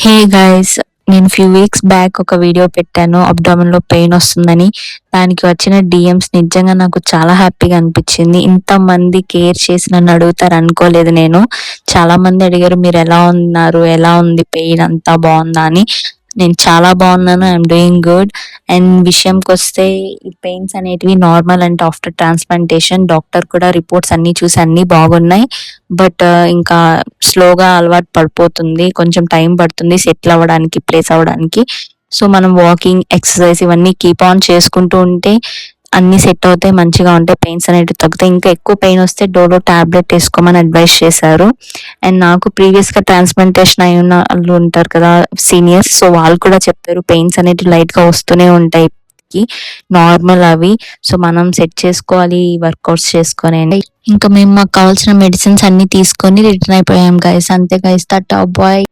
Hey guys, నేను few weeks back ఒక video పెట్టాను అబ్డామిన్ లో పెయిన్ వస్తుందని. దానికి వచ్చిన డిఎమ్స్ నిజంగా నాకు చాలా హ్యాపీగా అనిపించింది. ఇంతమంది కేర్ చేసి నన్ను అడుగుతారు అనుకోలేదు నేను. చాలా మంది అడిగారు, మీరు ఎలా ఉన్నారు, ఎలా ఉంది, పెయిన్ అంతా బాగుందా అని. నేను చాలా బాగున్నాను, ఐఎమ్ డూయింగ్ గుడ్. అండ్ విషయంకి వస్తే ఈ పెయిన్స్ అనేటివి నార్మల్ అంటే ఆఫ్టర్ ట్రాన్స్ప్లాంటేషన్ డాక్టర్ కూడా రిపోర్ట్స్ అన్ని చూసి అన్ని బాగున్నాయి. బట్ ఇంకా స్లోగా అలవాటు పడిపోతుంది, కొంచెం టైం పడుతుంది సెటిల్ అవ్వడానికి, ప్లేస్ అవ్వడానికి. సో మనం వాకింగ్, ఎక్సర్సైజ్ ఇవన్నీ కీప్ ఆన్ చేసుకుంటూ ఉంటే అన్ని సెట్ అవుతాయి, మంచిగా ఉంటాయి, పెయిన్స్ అనేవి తగ్గుతాయి. ఇంకా ఎక్కువ పెయిన్ వస్తే డోలో టాబ్లెట్ వేసుకోమని అడ్వైస్ చేశారు. అండ్ నాకు ప్రీవియస్ గా ట్రాన్స్ప్లాంటేషన్ అయి ఉన్న వాళ్ళు ఉంటారు కదా సీనియర్స్, సో వాళ్ళు కూడా చెప్పారు పెయిన్స్ అనేవి లైట్ గా వస్తూనే ఉంటాయి, నార్మల్ అవి. సో మనం సెట్ చేసుకోవాలి, వర్కౌట్స్ చేసుకొని. ఇంకా మేము మాకు కావాల్సిన మెడిసిన్స్ అన్ని తీసుకొని రిటర్న్ అయిపోయాం గైస్. అంతే గైస్, టాటా బాయ్.